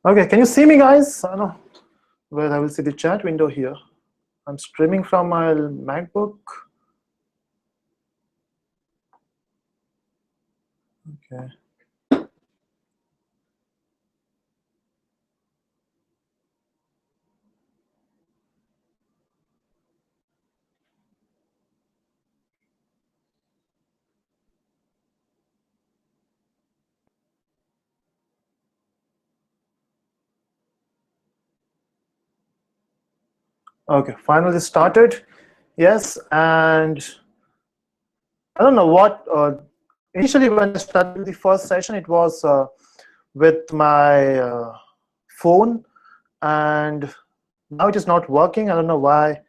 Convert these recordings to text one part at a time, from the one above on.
Okay, can you see me, guys? I don't know where I will see the chat window here. I'm streaming from my MacBook. Okay. Okay, finally started. Yes, and I don't know what. Initially, when I started the first session, it was with my phone, and now it is not working. I don't know why.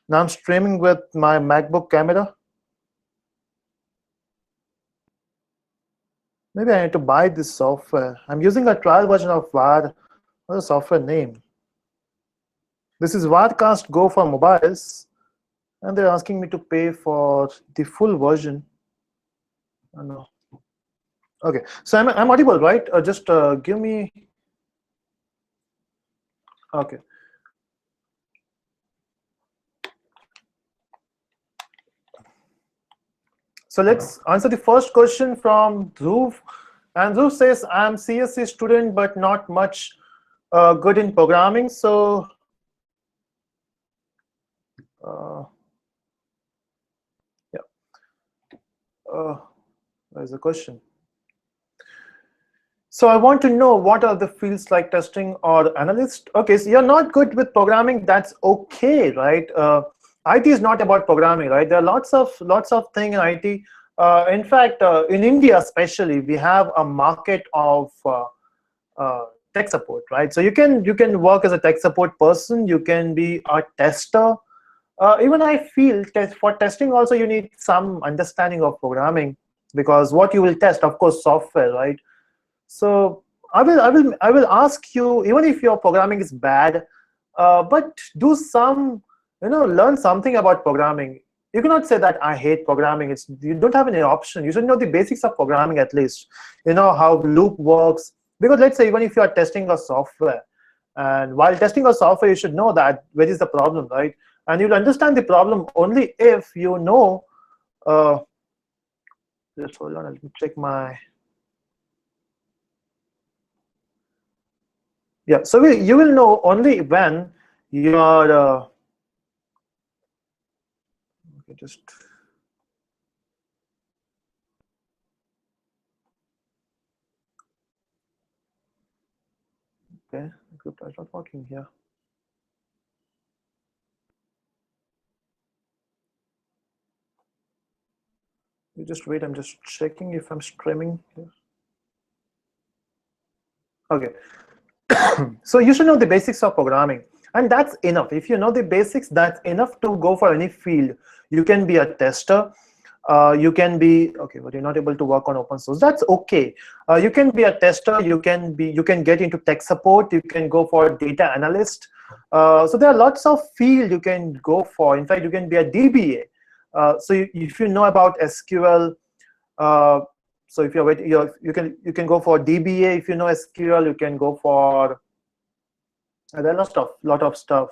Now I'm streaming with my MacBook camera. Maybe I need to buy this software. I'm using a trial version of VAR. What's the software name? This is Varcast Go for mobiles, and they're asking me to pay for the full version. I know. Okay, so I'm audible, right? Just give me. Okay. So let's answer the first question from Dhruv. And Dhruv says, I'm CSC student, but not much good in programming. So yeah, there's a question. So I want to know what are the fields like testing or analyst. Okay, so you're not good with programming. That's okay, right? IT is not about programming, right? There are lots of things in IT. In fact, in India especially, we have a market of tech support, right? So you can work as a tech support person. You can be a tester. Even I feel for testing also you need some understanding of programming, because what you will test, of course, software, right? So I will ask you, even if your programming is bad, but do some, learn something about programming. You cannot say that I hate programming. You don't have any option. You should know the basics of programming at least. You know how loop works. Because let's say even if you are testing a software, and while testing a software, you should know that where is the problem, right? And you'll understand the problem only if you know. Just hold on. Let me check my. Yeah, so you will know only when you are. Okay, just. Okay, group is not working here. You just wait. I'm just checking if I'm streaming here. Okay. So you should know the basics of programming, and that's enough. If you know the basics, that's enough to go for any field. You can be a tester. You can be okay, but you're not able to work on open source. That's okay. You can be a tester. You can get into tech support. You can go for data analyst. So there are lots of field you can go for. In fact, you can be a DBA. So if you know about SQL. So if you can go for DBA. If you know SQL, you can go for. There are lot of stuff.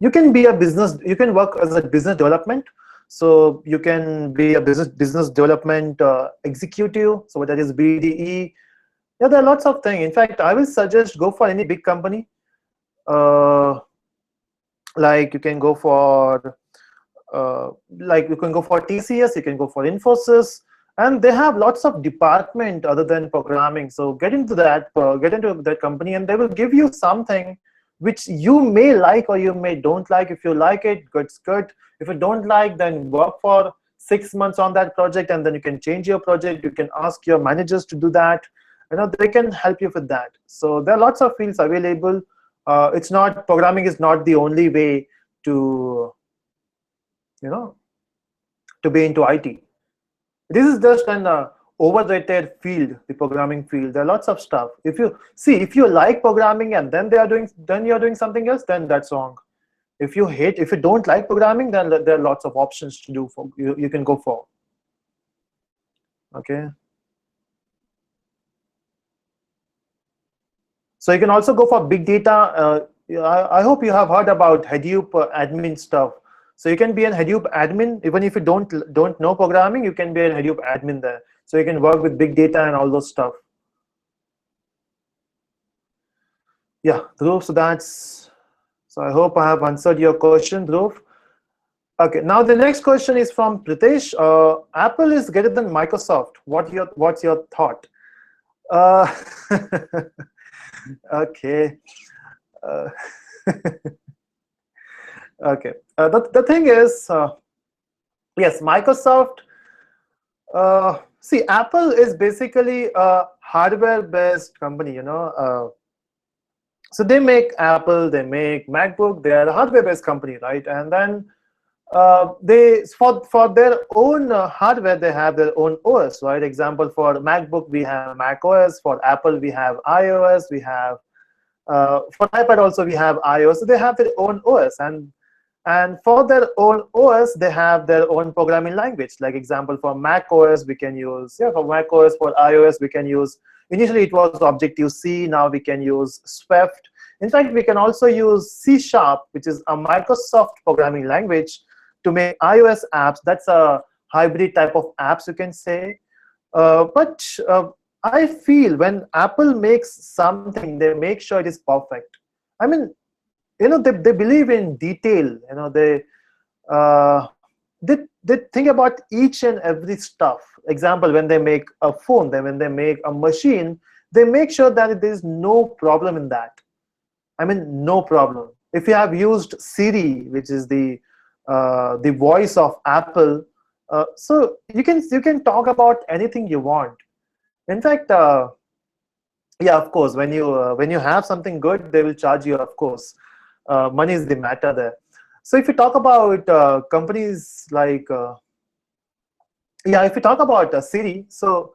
You can be a business. You can work as a business development. So you can be a business development executive. So that is BDE. Yeah, there are lots of things. In fact, I will suggest go for any big company. Like you can go for TCS. You can go for Infosys. And they have lots of department other than programming. So get into that company, and they will give you something which you may like or you may don't like. If you like it, it's good. If you don't like, then work for 6 months on that project, and then you can change your project. You can ask your managers to do that. They can help you with that. So there are lots of fields available. It's not programming is not the only way to to be into IT. This is just an overrated field, the programming field. There are lots of stuff. If you like programming and then you're doing something else, then that's wrong. If you don't like programming, then there are lots of options to do for you can go for. Okay. So you can also go for big data. I hope you have heard about Hadoop admin stuff. So you can be an Hadoop admin even if you don't know programming. You can be an Hadoop admin there. So you can work with big data and all those stuff. Yeah, Dhruv. So I hope I have answered your question, Dhruv. Okay, now the next question is from Pritesh. Apple is greater than Microsoft. What's your thought? Uh, okay. Uh, okay. The thing is, yes, Microsoft. See, Apple is basically a hardware-based company. So they make Apple, they make MacBook. They are a hardware-based company, right? And then they for their own hardware they have their own OS, right? Example, for MacBook we have Mac OS. For Apple we have iOS. We have for iPad also we have iOS. So they have their own OS, and for their own OS they have their own programming language. Like example, for Mac OS we can use, for Mac OS. For iOS we can use, initially it was Objective-C, now we can use Swift. In fact, we can also use C#, which is a Microsoft programming language, to make iOS apps. That's a hybrid type of apps, you can say. But I feel when Apple makes something, they make sure it is perfect. I mean, they believe in detail. They think about each and every stuff. Example, when they make a phone, then when they make a machine, they make sure that there is no problem in that. I mean, no problem. If you have used Siri, which is the voice of Apple, so you can talk about anything you want. In fact, yeah, of course, when you have something good, they will charge you. Of course, money is the matter there. So if you talk about companies like, if you talk about Siri, so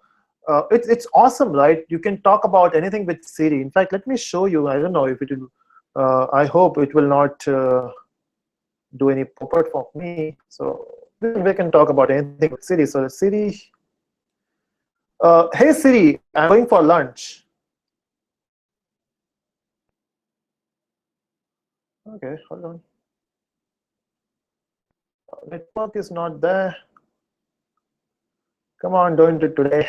it's awesome, right? You can talk about anything with Siri. In fact, let me show you. I don't know if it will. I hope it will not do any pop-up for me. So we can talk about anything with Siri. So Siri, hey Siri, I'm going for lunch. Okay, hold on. Network is not there. Come on, don't do it today.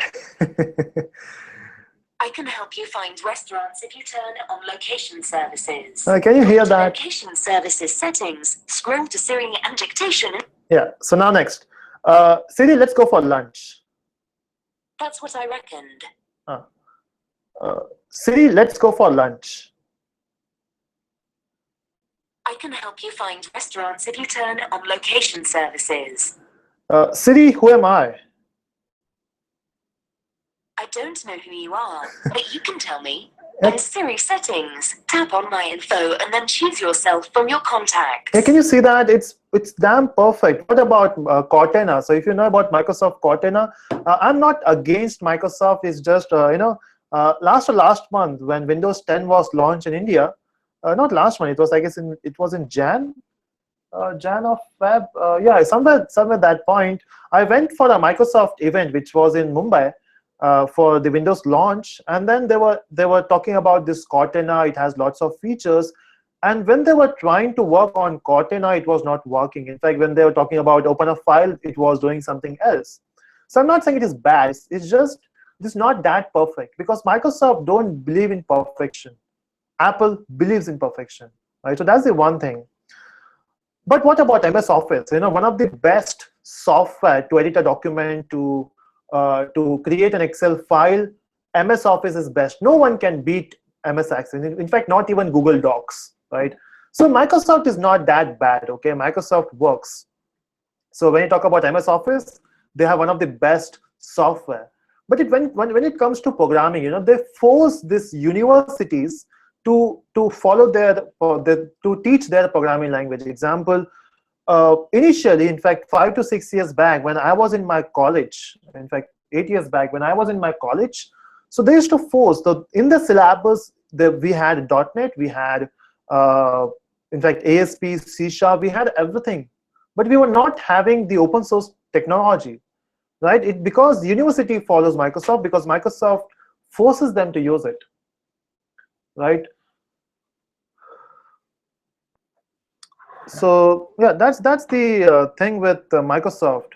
I can help you find restaurants if you turn on location services. Can you hear that? Location services settings. Scroll to Siri and dictation. Yeah. So now next, Siri, let's go for lunch. That's what I reckoned. Siri, let's go for lunch. I can help you find restaurants if you turn on location services. Siri, who am I? I don't know who you are, but you can tell me. In Siri settings, tap on My Info and then choose yourself from your contacts. Yeah, can you see that? It's damn perfect. What about Cortana? So if you know about Microsoft Cortana, I'm not against Microsoft. It's just last month when Windows 10 was launched in India. Not last month. It was, I guess, it was in Jan or Feb. Yeah, somewhere that point. I went for a Microsoft event which was in Mumbai. For the Windows launch, and then they were talking about this Cortana. It has lots of features, and when they were trying to work on Cortana, it was not working. In fact, when they were talking about open a file, it was doing something else. So I'm not saying it is bad. It's not that perfect, because Microsoft don't believe in perfection. Apple believes in perfection, right? So that's the one thing. But what about MS Office? One of the best software to edit a document, to create an Excel file. MS Office is best. No one can beat MS Access. In fact, not even Google Docs, right? So Microsoft is not that bad, okay? Microsoft works. So when you talk about MS Office, they have one of the best software. But when it comes to programming, they force these universities to follow to teach their programming language. Example, initially, in fact, 5 to 6 years back, when I was in my college, in fact, 8 years back, when I was in my college, so they used to force, in the syllabus, we had .NET, we had, in fact, ASP, C#, we had everything. But we were not having the open source technology, right? Because the university follows Microsoft, because Microsoft forces them to use it. right? So yeah, that's the thing with Microsoft.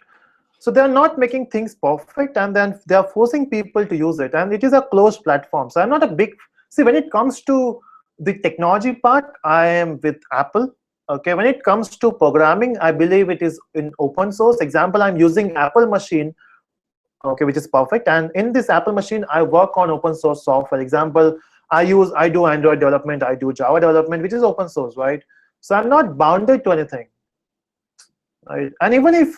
So they're not making things perfect, and then they're forcing people to use it, and it is a closed platform. So I'm not a big see when it comes to the technology part. I am with Apple. Okay, when it comes to programming, I believe it is in open source. Example, I'm using Apple machine, okay, which is perfect, and in this Apple machine, I work on open source software. Example, I do Android development, I do Java development, which is open source, right? So I'm not bounded to anything, right? And even if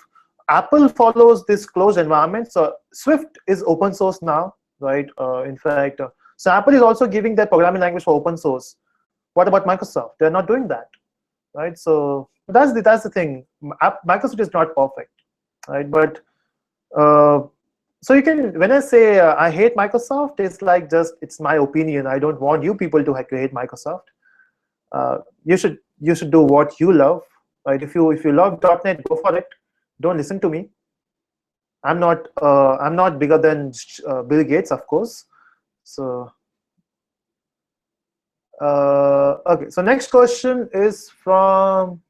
Apple follows this closed environment, so Swift is open source now, right? In fact, so Apple is also giving their programming language for open source. What about Microsoft? They're not doing that, right? So that's the thing. Microsoft is not perfect, right? But uh, so you can, when I say I hate Microsoft, it's like just it's my opinion. I don't want you people to hate Microsoft. You should do what you love, right? If you love .NET, go for it. Don't listen to me. I'm not bigger than Bill Gates, of course. So okay. So next question is from,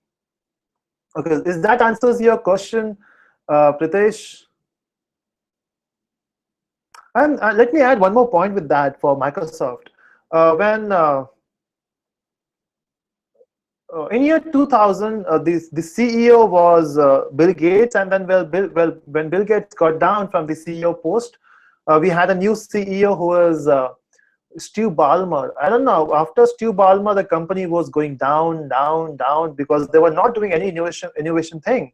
okay. Is that answers your question, Pritesh? And let me add one more point with that for Microsoft. When in year 2000, the CEO was Bill Gates, and then when Bill Gates got down from the CEO post, we had a new CEO who was Stu Ballmer. I don't know. After Stu Ballmer, the company was going down, down, down because they were not doing any innovation thing.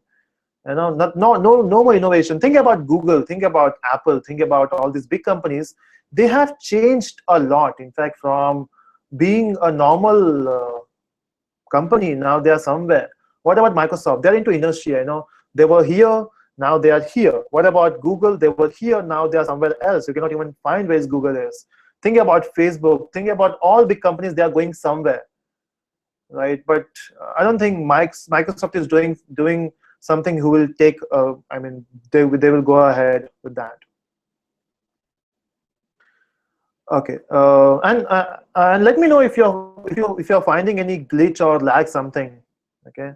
No more innovation. Think about Google. Think about Apple. Think about all these big companies. They have changed a lot. In fact, from being a normal company, now they are somewhere. What about Microsoft? They're into inertia. They were here, now they are here. What about Google? They were here, now they are somewhere else. You cannot even find where Google is. Think about Facebook. Think about all big companies. They are going somewhere, right? But I don't think Microsoft is doing something who will take. I mean, they will go ahead with that. Okay, and let me know if you're finding any glitch or lag something. Okay.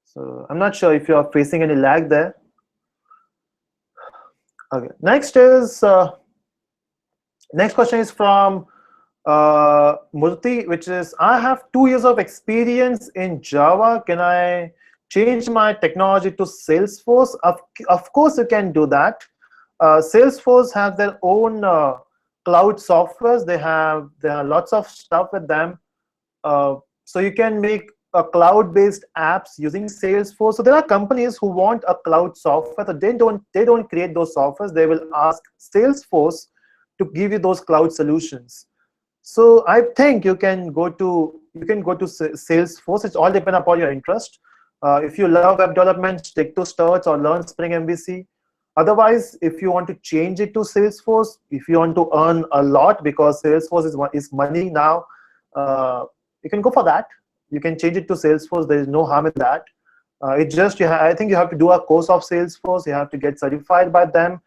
So I'm not sure if you are facing any lag there. Okay. Next question is from Murthy, which is, I have 2 years of experience in Java. Can I change my technology to Salesforce? Of course you can do that. Salesforce has their own cloud softwares. There are lots of stuff with them. So you can make a cloud-based apps using Salesforce. So there are companies who want a cloud software, so they don't create those softwares. They will ask Salesforce to give you those cloud solutions. So I think you can go to Salesforce. It's all depend upon your interest. If you love web development, stick to Sturts or learn Spring MVC. Otherwise, if you want to change it to Salesforce, if you want to earn a lot, because Salesforce is money now, you can go for that. You can change it to Salesforce. There is no harm in that. It's just I think you have to do a course of Salesforce. You have to get certified by them.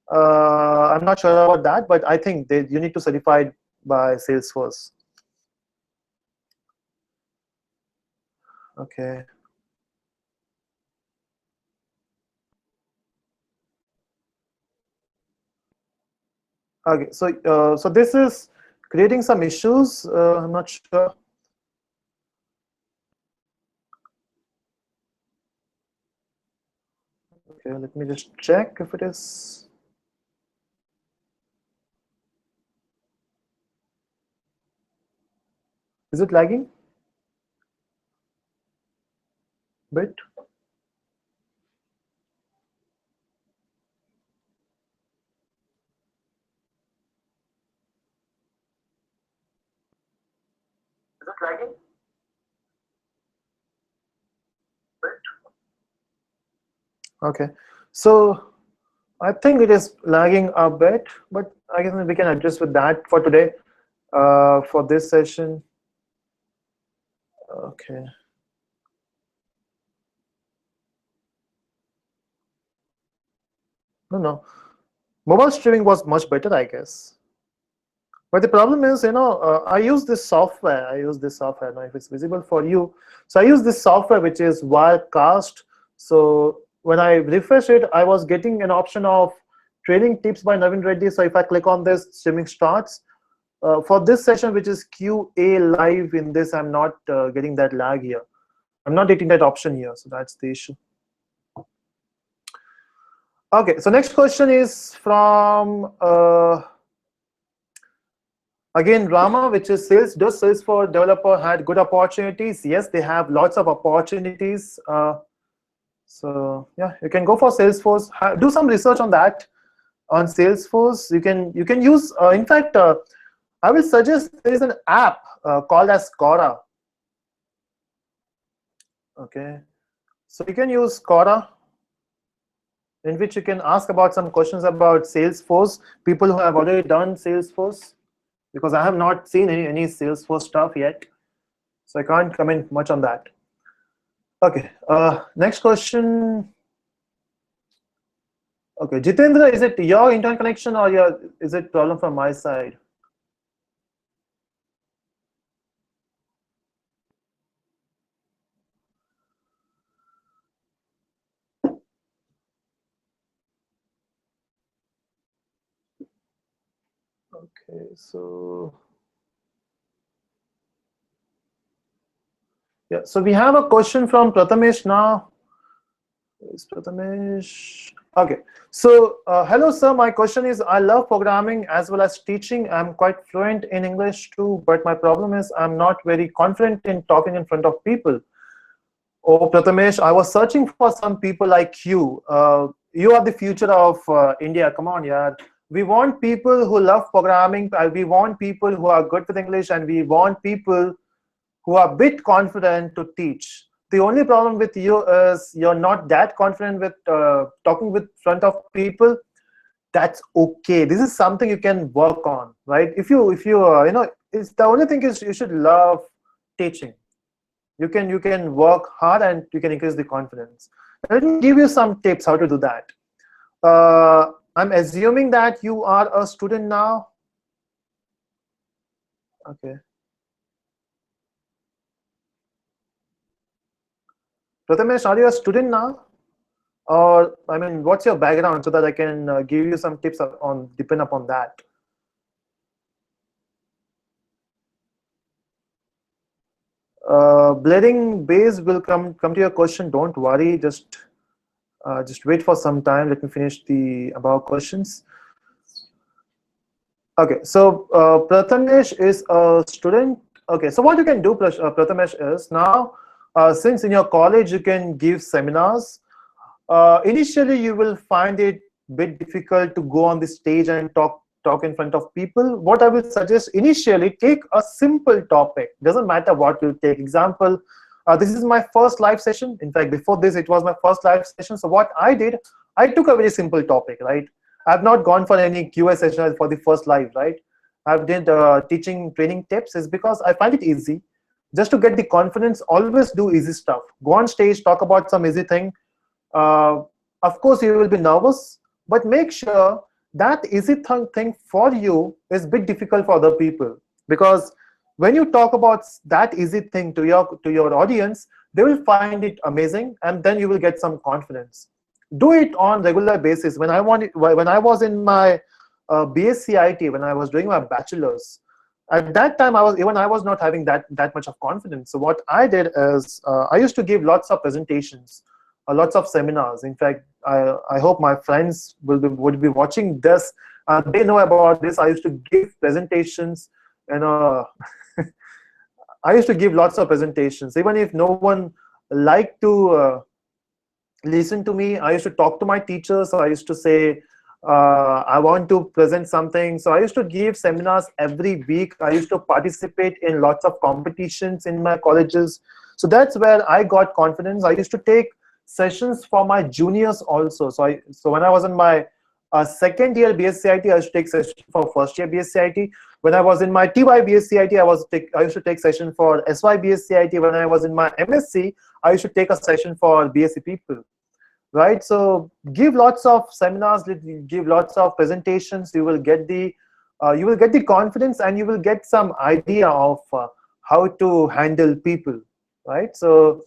I'm not sure about that, but I think you need to certify by Salesforce. Okay. Okay. So this is creating some issues. I'm not sure. Okay. Let me just check if it is. Is it lagging? Bit. Is it lagging? Okay. So I think it is lagging a bit, but I guess we can adjust with that for today, for this session. Okay. No. Mobile streaming was much better, I guess. But the problem is, I use this software. I don't know if it's visible for you. So I use this software, which is Wirecast. So when I refresh it, I was getting an option of training tips by Navin Reddy. So if I click on this, streaming starts. For this session, which is QA live in this, I'm not getting that lag here. I'm not getting that option here. So that's the issue. Okay, so next question is from again Rama, which is sales. Does Salesforce developer had good opportunities? Yes, they have lots of opportunities. So yeah, you can go for Salesforce. Do some research on that. On Salesforce, you can use. In fact, I will suggest there is an app called as Quora. Okay, so you can use Quora, in which you can ask about some questions about Salesforce, people who have already done Salesforce, because I have not seen any Salesforce stuff yet, so I can't comment much on that. Okay, next question. Okay, Jitendra, is it your internet connection or is it problem from my side? Okay, so yeah, so we have a question from Prathamesh now. Is Prathamesh? Okay, so hello sir, my question is, I love programming as well as teaching. I'm quite fluent in English too, but my problem is I'm not very confident in talking in front of people. Oh, Prathamesh, I was searching for some people like you. You are the future of India. Come on, yeah. We want people who love programming. We want people who are good with English, and we want people who are a bit confident to teach. The only problem with you is you're not that confident with talking with front of people. That's okay. This is something you can work on, right? If you it's the only thing is you should love teaching. You can work hard and you can increase the confidence. Let me give you some tips how to do that. I'm assuming that you are a student now. Okay. Prathamesh, are you a student now? Or I mean, what's your background so that I can give you some tips on depend upon that. Blaring base will come to your question. Don't worry. Just wait for some time. Let me finish the above questions. Okay, so Prathamesh is a student. Okay, so what you can do, Prathamesh, is now since in your college you can give seminars. Initially, you will find it a bit difficult to go on the stage and talk in front of people. What I will suggest initially, take a simple topic. Doesn't matter what you take. Example, this is my first live session. In fact, before this, it was my first live session. So what I did, I took a very simple topic, right? I've not gone for any QA session for the first live, right? I've did teaching training tips is because I find it easy. Just to get the confidence, always do easy stuff. Go on stage, talk about some easy thing. Of course, you will be nervous, but make sure that easy thing for you is a bit difficult for other people, because when you talk about that easy thing to your audience, they will find it amazing, and then you will get some confidence. Do it on regular basis. When I was in my BSc IT, when I was doing my bachelor's, at that time I was not having that much of confidence. So what I did is I used to give lots of presentations, lots of seminars. In fact, I hope my friends would be watching this. They know about this. I used to give presentations, and I used to give lots of presentations, even if no one liked to listen to me. I used to talk to my teachers. So I used to say, I want to present something. So I used to give seminars every week. I used to participate in lots of competitions in my colleges. So that's where I got confidence. I used to take sessions for my juniors also. So when I was in my second year BSc IT, I used to take session for first year BSc IT. When I was in my TY BSc IT, I used to take session for SY BSc IT. When I was in my MSc, I used to take a session for BSc people. Right, so give lots of seminars, give lots of presentations. You will get the you will get the confidence and you will get some idea of how to handle people, right? So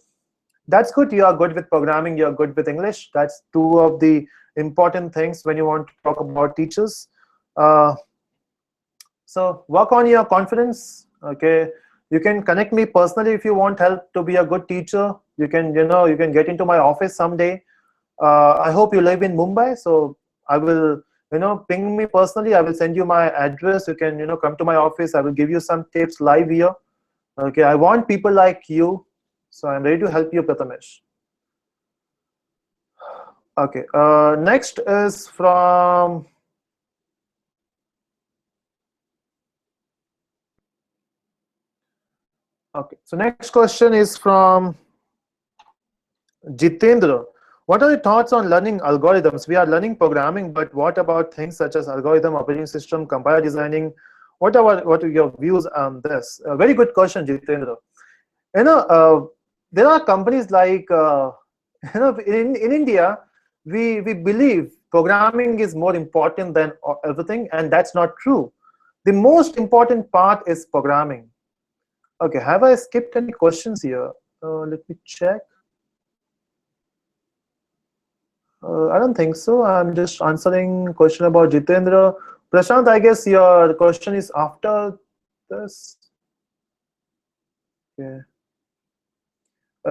that's good. You are good with programming, you're good with English. That's two of the important things when you want to talk about teachers. uh, so work on your confidence. Okay, you can connect me personally if you want help to be a good teacher. You can, you can get into my office someday. I hope you live in Mumbai, so I will, ping me personally. I will send you my address. You can, come to my office. I will give you some tips live here. Okay, I want people like you, so I'm ready to help you, Prathamesh. Okay, next is from, okay, so next question is from Jitendra. What are your thoughts on learning algorithms? We are learning programming, but what about things such as algorithm, operating system, compiler designing? What are your views on this? A very good question, Jitendra. You know, there are companies like, in India, we believe programming is more important than everything, and that's not true. The most important part is programming. Okay, have I skipped any questions here? Let me check. I don't think so. I'm just answering question about Jitendra. Prashant, I guess your question is after this. Okay.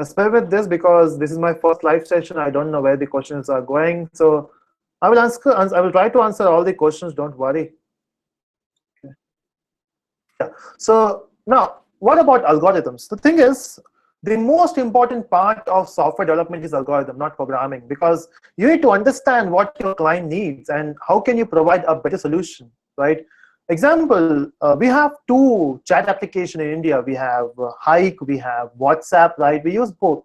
Spell with this because this is my first live session. I don't know where the questions are going. So I will answer. I will try to answer all the questions. Don't worry. Okay. Yeah. So now, what about algorithms? The thing is, the most important part of software development is algorithm, not programming, because you need to understand what your client needs and how can you provide a better solution, right? Example, we have two chat application in India. We have Hike, we have WhatsApp, right? We use both.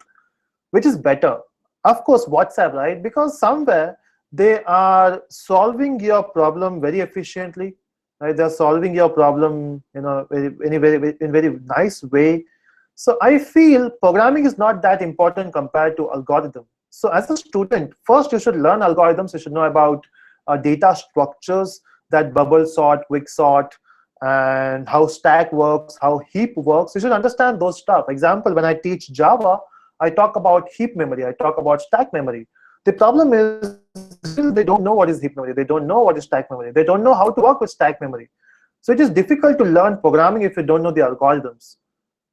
Which is better? Of course, WhatsApp, right? Because somewhere they are solving your problem very efficiently, right? They're solving your problem, in very nice way. So I feel programming is not that important compared to algorithm. So as a student, first you should learn algorithms. You should know about data structures, that bubble sort, quick sort, and how stack works, how heap works. You should understand those stuff. Example, when I teach Java, I talk about heap memory, I talk about stack memory. The problem is still they don't know what is heap memory, they don't know what is stack memory, they don't know how to work with stack memory. So it is difficult to learn programming if you don't know the algorithms.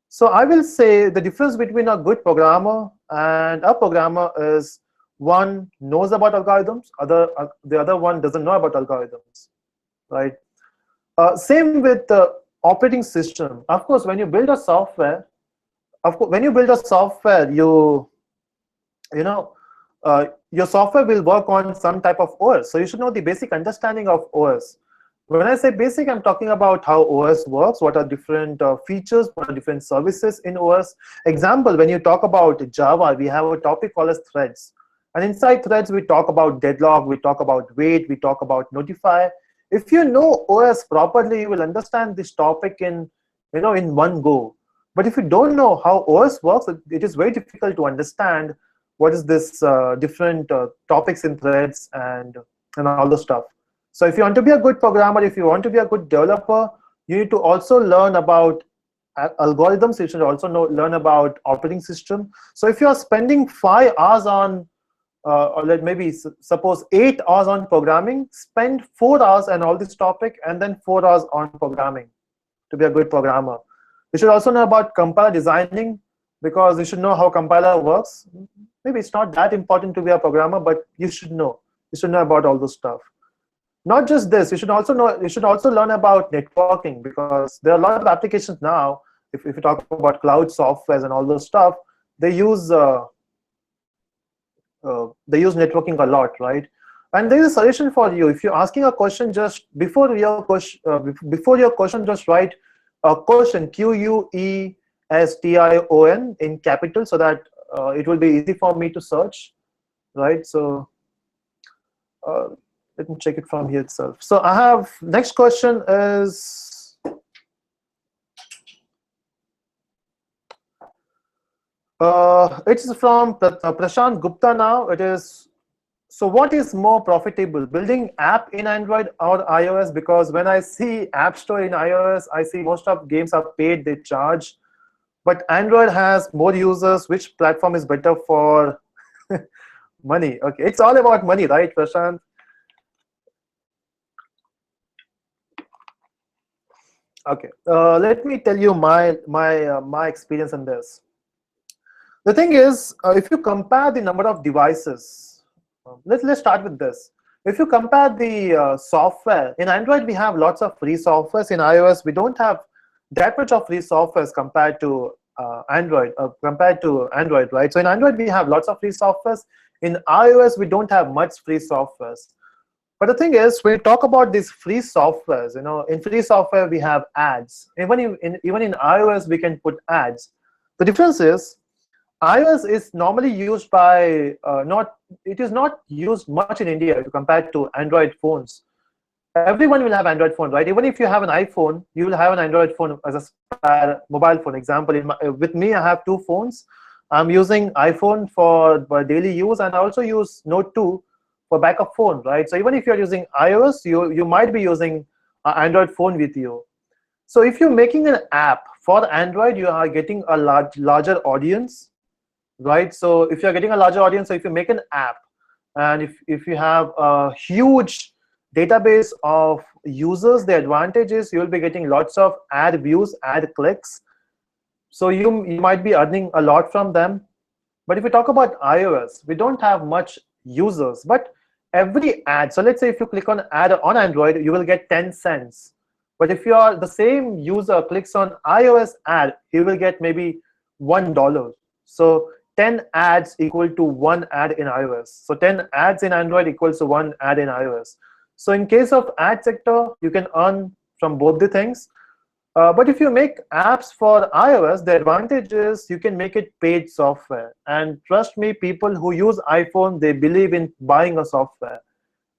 So I will say the difference between a good programmer and a programmer is one knows about algorithms, the other one doesn't know about algorithms, right? Same with the operating system. Of course, when you build a software, when you build a software, you know your software will work on some type of OS. So you should know the basic understanding of OS. When I say basic, I'm talking about how OS works, what are different features, what are different services in OS. Example, when you talk about Java, we have a topic called as threads. And inside threads, we talk about deadlock, we talk about wait, we talk about notify. If you know OS properly, you will understand this topic in one go. But if you don't know how OS works, it is very difficult to understand what is this different topics in threads and all the stuff. So if you want to be a good programmer, if you want to be a good developer, you need to also learn about algorithms. You should also learn about operating system. So if you are spending 5 hours on, or maybe suppose 8 hours on programming, spend 4 hours on all this topic and then 4 hours on programming to be a good programmer. You should also know about compiler designing because you should know how compiler works. Maybe it's not that important to be a programmer, but you should know. You should know about all those stuff. Not just this, you should also know. You should also learn about networking because there are a lot of applications now. If you talk about cloud softwares and all those stuff, they use networking a lot, right? And there is a solution for you. If you're asking a question, just before your question, just write a question, question in capital, so that it will be easy for me to search, right? So let me check it from here itself. So I have next question is it's from Prashant Gupta now. It is So what is more profitable, building app in Android or iOS? Because when I see App Store in iOS, I see most of games are paid, they charge. But Android has more users. Which platform is better for money? Okay, it's all about money, right, Prashant? Okay, let me tell you my experience on this. The thing is, if you compare the number of devices, let's start with this. If you compare the software in Android, we have lots of free softwares. In iOS, we don't have that much of free softwares compared to Android, right? So in Android, we have lots of free softwares. In iOS, we don't have much free softwares. But the thing is, when we talk about these free softwares, in free software we have ads. Even in iOS, we can put ads. The difference is, iOS is normally used by it is not used much in India compared to Android phones. Everyone will have Android phone, right? Even if you have an iPhone, you will have an Android phone as a spare mobile phone. Example, with me, I have two phones. I'm using iPhone for daily use, and I also use Note 2 for backup phone, right? So even if you're using iOS, you might be using an Android phone with you. So if you're making an app for Android, you are getting a larger audience, right? So if you're getting a larger audience, so if you make an app, and if you have a huge database of users, the advantage is you'll be getting lots of ad views, ad clicks. So you might be earning a lot from them. But if we talk about iOS, we don't have much users, but every ad, so let's say if you click on ad on Android, you will get 10 cents. But if the same user clicks on iOS ad, he will get maybe $1. So 10 ads equal to 1 ad in iOS. So 10 ads in Android equals to 1 ad in iOS. So in case of ad sector, you can earn from both the things. But if you make apps for iOS, the advantage is you can make it paid software. And trust me, people who use iPhone, they believe in buying a software,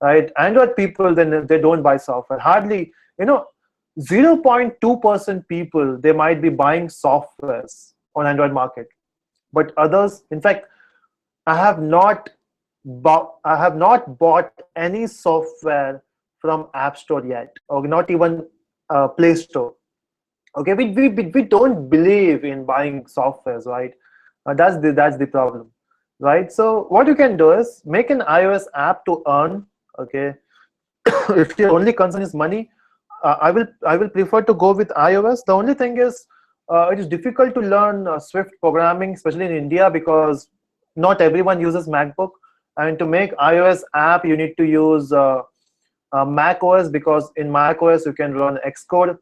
right? Android people, then they don't buy software. Hardly, 0.2% people, they might be buying softwares on Android market. But others, in fact, I have not bought any software from App Store yet, or not even Play Store. Okay, we don't believe in buying softwares, right? That's the problem, right? So what you can do is make an iOS app to earn. Okay, if your only concern is money, I will prefer to go with iOS. The only thing is, it is difficult to learn Swift programming, especially in India, because not everyone uses MacBook. And to make iOS app, you need to use Mac OS, because in Mac OS you can run Xcode.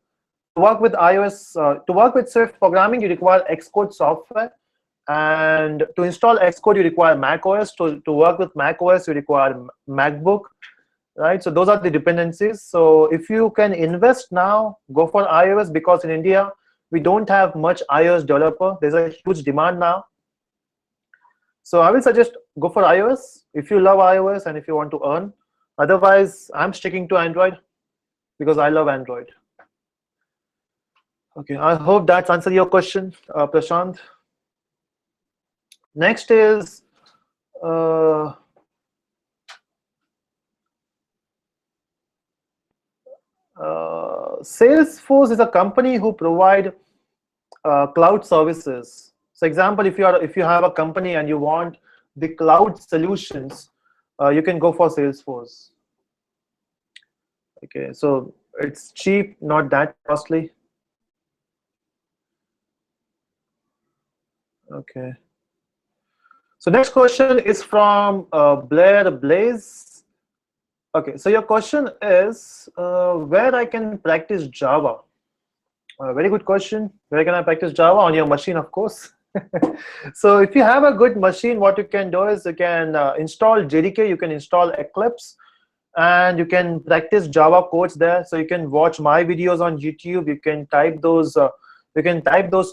To work with iOS, to work with Swift programming, you require Xcode software, and to install Xcode, you require Mac OS. To work with Mac OS, you require MacBook, right? So those are the dependencies. So if you can invest now, go for iOS, because in India we don't have much iOS developer. There's a huge demand now. So I will suggest go for iOS if you love iOS and if you want to earn. Otherwise, I'm sticking to Android because I love Android. Okay, I hope that's answered your question, Prashant. Next is Salesforce is a company who provide cloud services. So example, if you have a company and you want the cloud solutions, you can go for Salesforce. Okay, so it's cheap, not that costly. Okay. So next question is from Blair Blaze. Okay, so your question is where I can practice Java. Very good question. Where can I practice Java? On your machine, of course. So if you have a good machine, what you can do is you can install JDK, you can install Eclipse, and you can practice Java codes there. So you can watch my videos on YouTube. You can type those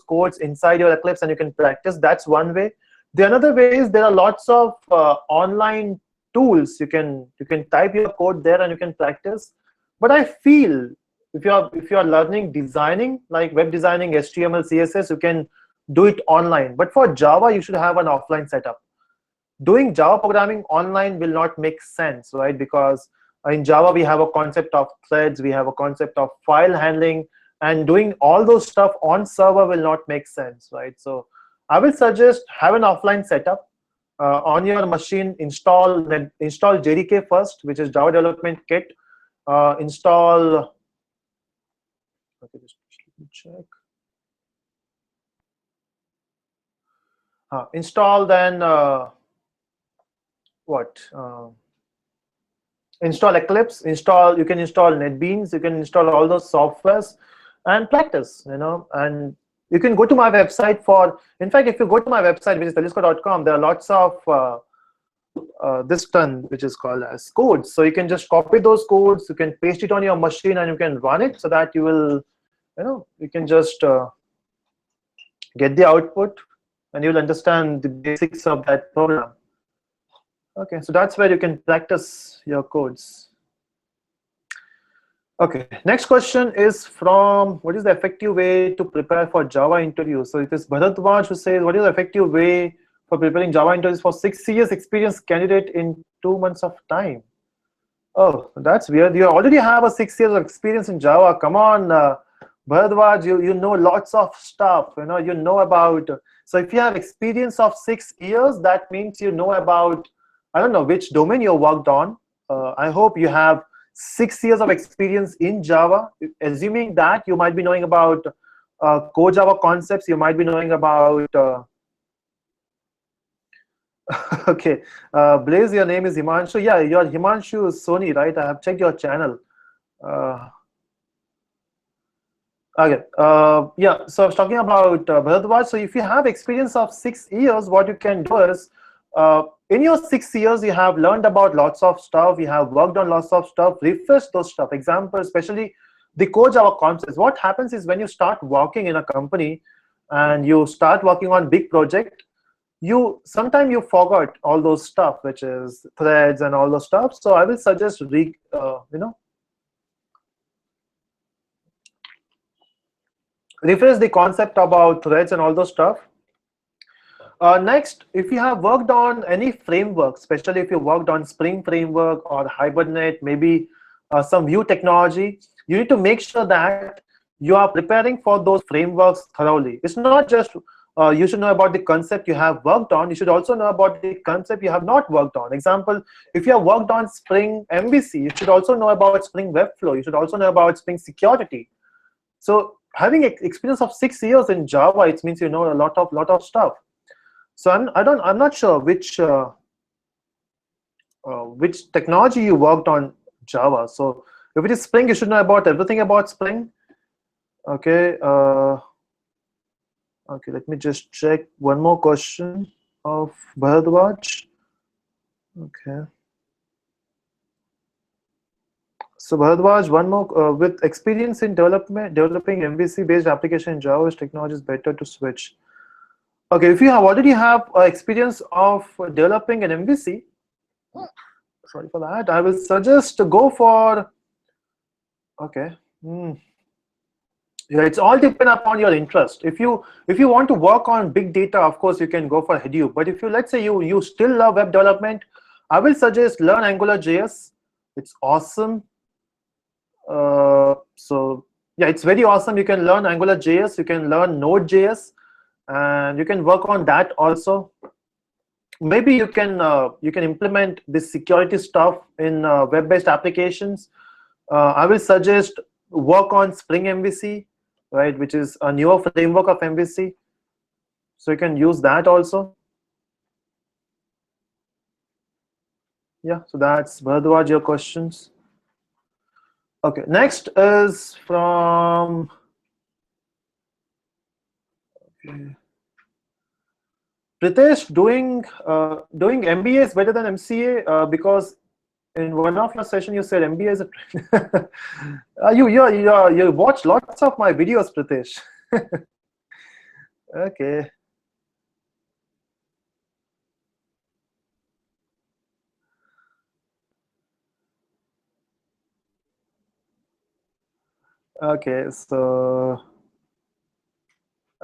codes inside your Eclipse, and you can practice. That's one way. The another way is there are lots of online tools. You can type your code there and you can practice. But I feel if you are learning designing, like web designing, HTML, CSS, you can do it online. But for Java, you should have an offline setup. doing Java programming online will not make sense, right? Because in Java we have a concept of threads, we have a concept of file handling, and doing all those stuff on server will not make sense, right? So I will suggest have an offline setup. On your machine, install JDK first, which is Java Development Kit. Install. Okay, just let me check. Install then what? Install Eclipse. Install. You can install NetBeans. You can install all those softwares and practice. And you can go to my website for. In fact, if you go to my website, which is telusko.com, there are lots of this ton which is called as codes. So you can just copy those codes, you can paste it on your machine, and you can run it so that you will, you can just get the output, and you'll understand the basics of that program. Okay, so that's where you can practice your codes. Okay, next question is from, what is the effective way to prepare for Java interview? So it is Bharatwaj who says, what is the effective way for preparing Java interviews for 6 years experience candidate in 2 months of time? Oh, that's weird. You already have a 6 years of experience in Java. Come on, Bharadwaj, you know lots of stuff. You know about. So if you have experience of 6 years, that means you know about, I don't know which domain you worked on. I hope you have 6 years of experience in Java. Assuming that, you might be knowing about core Java concepts. You might be knowing about. Okay, Blaze, your name is Himanshu. Yeah, you're Himanshu Soni, right? I have checked your channel. Okay, yeah, so I was talking about Bharadwaj. So if you have experience of 6 years, what you can do is, in your 6 years, you have learned about lots of stuff, you have worked on lots of stuff, refresh those stuff. Example, especially the core Java concepts. What happens is when you start working in a company and you start working on big project, sometimes you forgot all those stuff, which is threads and all those stuff. So I will suggest refresh the concept about threads and all those stuff. Next, if you have worked on any framework, especially if you worked on Spring Framework or Hibernate, maybe some Vue technology, you need to make sure that you are preparing for those frameworks thoroughly. It's not just you should know about the concept you have worked on, you should also know about the concept you have not worked on. Example, if you have worked on Spring MVC, you should also know about Spring Webflow, you should also know about Spring Security. So having experience of 6 years in Java, it means you know a lot of stuff. So I'm not sure which technology you worked on Java. So if it is Spring, you should know about everything about Spring. Okay. Okay. Let me just check one more question of Bharadwaj. Okay. So Bharadwaj, one more with experience in developing MVC-based application in Java, which technology is better to switch? Okay, if you already have experience of developing an MVC, sorry for that, I will suggest to go for. Okay. Yeah, it's all depend upon your interest. If you want to work on big data, of course you can go for Hadoop. But if you, let's say you still love web development, I will suggest learn AngularJS. It's awesome. So yeah, it's very awesome. You can learn AngularJS. You can learn Node.js, and you can work on that also. Maybe you can implement this security stuff in web-based applications. I will suggest work on Spring MVC, right, which is a newer framework of MVC. So you can use that also. Yeah, so that's Bharadwaj, your questions. Okay, next is from. Okay. Pritesh, doing MBA is better than MCA because in one of your session you said MBA is a. You watch lots of my videos, Pritesh. Okay. Okay, so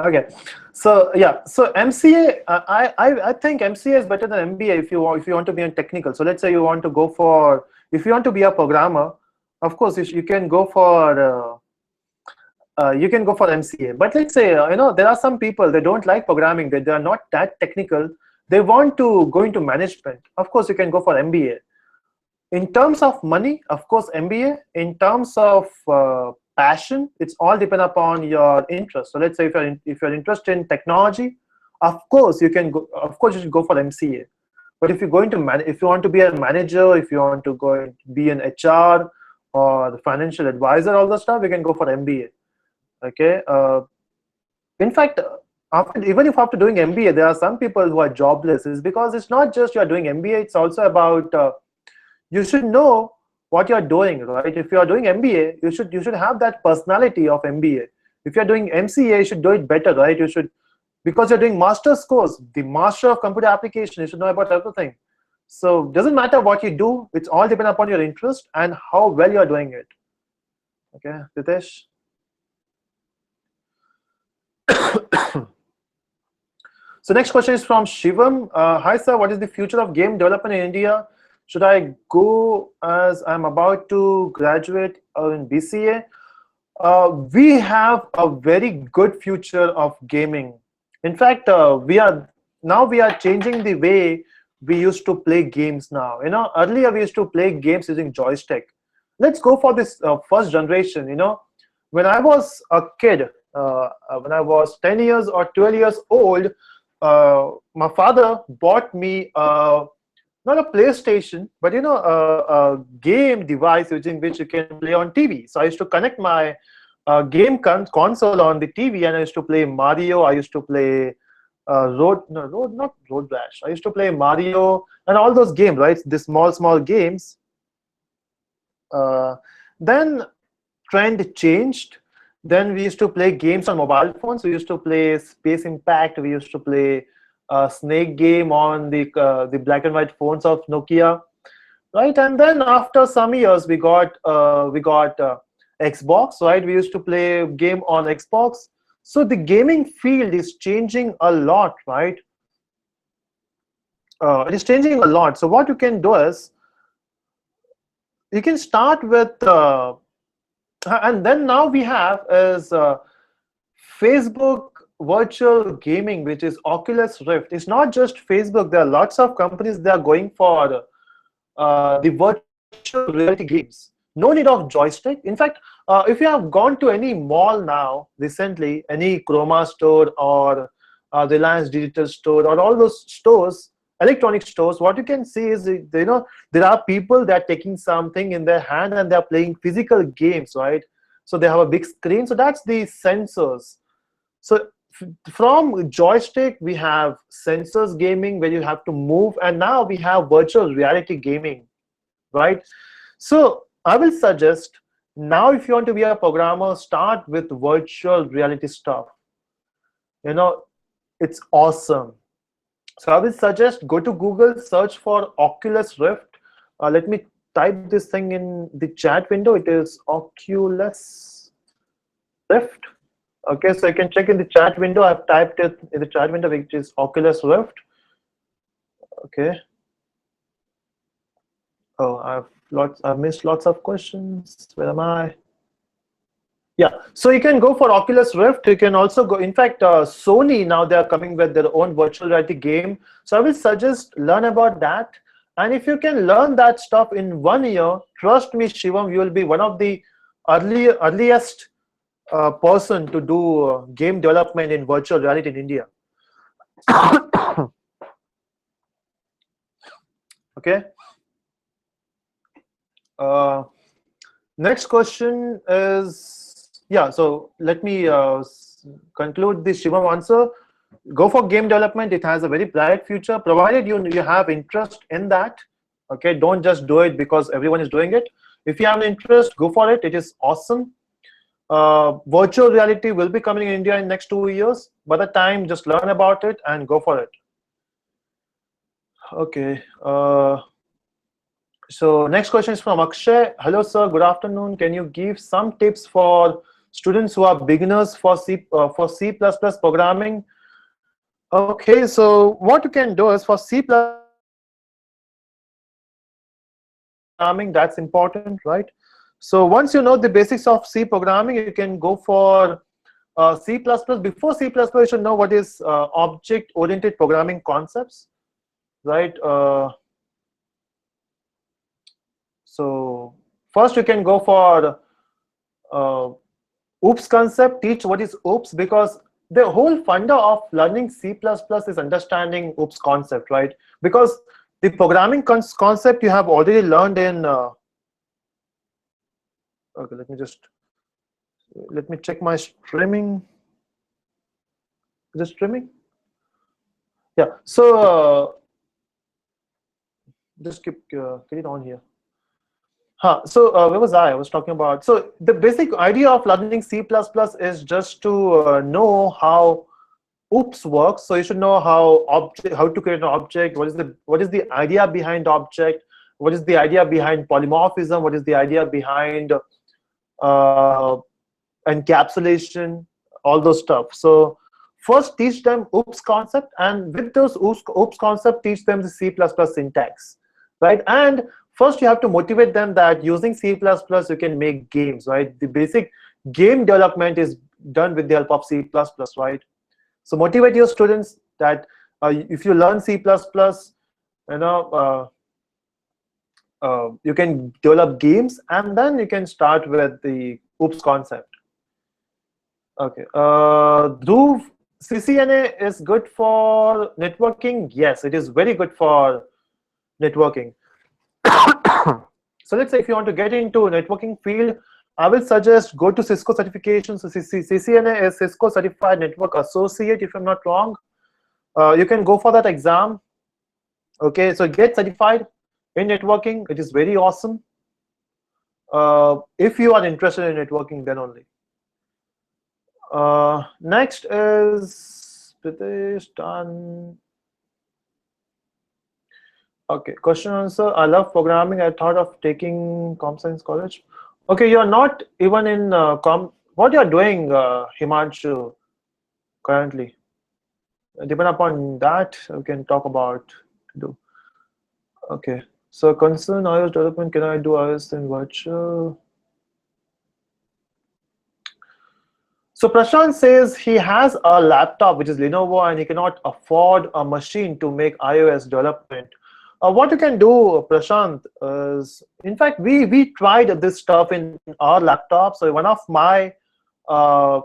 Okay, so yeah, so MCA, I think MCA is better than MBA if you want to be in technical. So let's say you want to go for, if you want to be a programmer, of course you can go for MCA. But let's say there are some people, they don't like programming, they are not that technical, they want to go into management. Of course, you can go for MBA. In terms of money, of course, MBA. In terms of passion, it's all depend upon your interest. So let's say if you're interested in technology, of course you can go. Of course, you should go for MCA. But if you're going to if you want to be a manager, if you want to go and be an HR or the financial advisor, all the stuff, you can go for MBA. Okay. In fact, even if after doing MBA, there are some people who are jobless. Is because it's not just you are doing MBA. It's also about you should know what you're doing, right? If you are doing MBA, you should have that personality of MBA. If you're doing MCA, you should do it better, right? You should, because you're doing master's course, the master of computer application, you should know about everything. So doesn't matter what you do, it's all depend upon your interest and how well you're doing it. Okay, Ritesh. So next question is from Shivam. Hi sir, what is the future of game development in India? Should I go as I'm about to graduate in BCA? We have a very good future of gaming. In fact, we are changing the way we used to play games now. Earlier we used to play games using joystick. Let's go for this first generation. When I was a kid, when I was 10 years or 12 years old, my father bought me not a PlayStation, but a game device using which you can play on TV. So I used to connect my game console on the TV, and I used to play Mario. I used to play not Road Rash. I used to play Mario and all those games, right? The small games. Then trend changed. Then we used to play games on mobile phones. We used to play Space Impact. We used to play Snake game on the black and white phones of Nokia, right? And then after some years, we got Xbox, right? We used to play game on Xbox. So the gaming field is changing a lot, right? It is changing a lot. So what you can do is you can start with and then now we have is Facebook virtual gaming, which is Oculus Rift. It's not just Facebook. There are lots of companies that are going for the virtual reality games. No need of joystick. In fact, if you have gone to any mall now recently, any Chroma store or Reliance Digital store or all those stores, electronic stores, what you can see is there are people that are taking something in their hand and they're playing physical games, right? So they have a big screen. So that's the sensors. So from joystick, we have sensors gaming where you have to move, and now we have virtual reality gaming, right? So I will suggest now, if you want to be a programmer, start with virtual reality stuff. It's awesome. So I will suggest go to Google, search for Oculus Rift. Let me type this thing in the chat window. It is Oculus Rift. Okay, so you can check in the chat window. I've typed it in the chat window, which is Oculus Rift. Okay. Oh, I've missed lots of questions. Where am I? Yeah, so you can go for Oculus Rift. You can also go, in fact, Sony now they are coming with their own virtual reality game. So I will suggest learn about that. And if you can learn that stuff in 1 year, trust me, Shivam, you will be one of the earliest person to do game development in virtual reality in India. Okay. Next question is, yeah, so let me conclude this Shivam answer. Go for game development. It has a very bright future, provided you have interest in that. Okay, don't just do it because everyone is doing it. If you have an interest, go for it. It is awesome. Virtual reality will be coming in India in next 2 years. By the time, just learn about it and go for it. Okay. So next question is from Akshay. Hello, sir. Good afternoon. Can you give some tips for students who are beginners for C++ programming. Okay, so what you can do is for C++ programming, that's important, right? So once you know the basics of C programming, you can go for C++. Before C++, you should know what is object-oriented programming concepts, right? So first you can go for OOPS concept, teach what is OOPS, because the whole funda of learning C++ is understanding OOPS concept, right? Because the programming concept you have already learned in, okay, let me check my streaming. Is it streaming? Yeah, so just keep it on here. So where was I? I was talking about, so the basic idea of learning C++ is just to know how OOPS works. So you should know how to create an object. What is the idea behind object? What is the idea behind polymorphism? What is the idea behind encapsulation? All those stuff. So first teach them OOPS concept, and with those OOPS concept, teach them the C++ syntax, right? And first you have to motivate them that using C++ you can make games, right? The basic game development is done with the help of C++, right? So motivate your students that if you learn C++, you know, you can develop games, and then you can start with the OOPS concept. Okay. Dhruv, CCNA is good for networking? Yes, it is very good for networking. So let's say if you want to get into networking field, I will suggest go to Cisco certification. So CCNA is Cisco Certified Network Associate, if I'm not wrong. You can go for that exam. Okay, so get certified in networking. It is very awesome. If you are interested in networking, then only. Next is Pritesh, done. Okay, question answer. I love programming. I thought of taking comp science college. Okay, you're not even in what you're doing, Himanshu, currently. Depend upon that, we can talk about do. Okay, so concern iOS development. Can I do iOS in virtual? So Prashant says he has a laptop which is Lenovo and he cannot afford a machine to make iOS development. What you can do, Prashant, is in fact we tried this stuff in our laptop. So one of my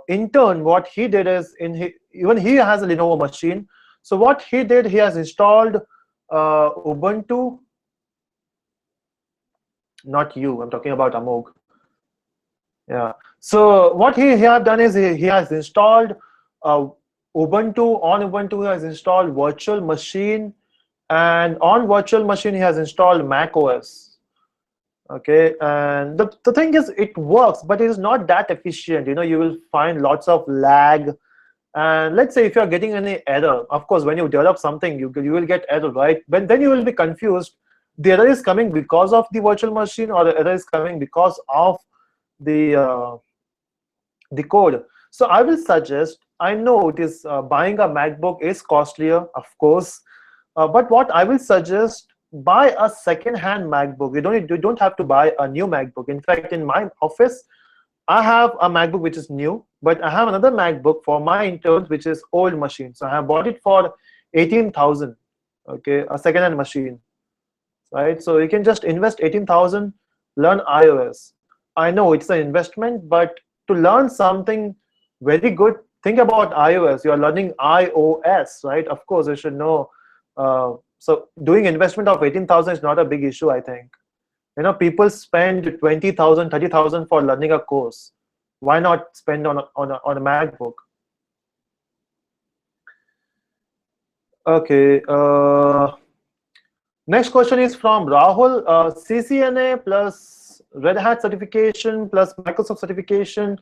intern, what he did is even he has a Lenovo machine. So what he did, he has installed Ubuntu. Not you. I'm talking about Amog. Yeah. So what he had done is he has installed Ubuntu. On Ubuntu, he has installed virtual machine, and on virtual machine, he has installed Mac OS. Okay, and the thing is, it works, but it is not that efficient. You know, you will find lots of lag. And let's say if you are getting any error, of course, when you develop something, you will get error, right? But then you will be confused. The error is coming because of the virtual machine, or the error is coming because of the code. So I will suggest, I know it is buying a MacBook is costlier, of course, but what I will suggest, buy a second-hand MacBook. You don't have to buy a new MacBook. In fact, in my office, I have a MacBook which is new, but I have another MacBook for my interns which is old machine. So I have bought it for 18,000. Okay, a second-hand machine, right? So you can just invest 18,000, learn iOS. I know it's an investment, but to learn something very good, think about iOS. You are learning iOS, right? Of course, you should know. So doing investment of 18,000 is not a big issue, I think. You know, people spend 20,000, 30,000 for learning a course. Why not spend on a MacBook? Okay. Next question is from Rahul. CCNA plus Red Hat certification plus Microsoft certification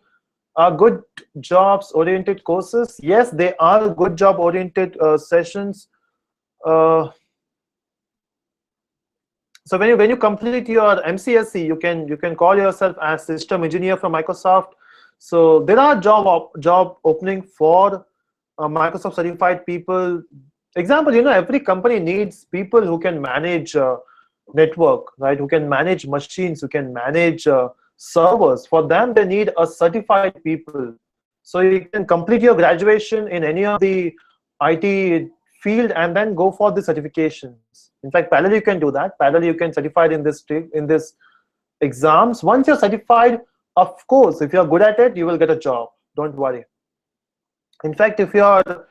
are good jobs oriented courses. Yes, they are good job oriented sessions. So when you complete your MCSE, you can call yourself as system engineer from Microsoft. So there are job opening for Microsoft certified people. Example, every company needs people who can manage network, right? Who can manage machines, who can manage servers. For them, they need a certified people. So you can complete your graduation in any of the IT field and then go for the certifications. In fact, parallel you can do that. Parallel you can certify in this exams. Once you're certified, of course, if you're good at it, you will get a job. Don't worry. In fact, if you're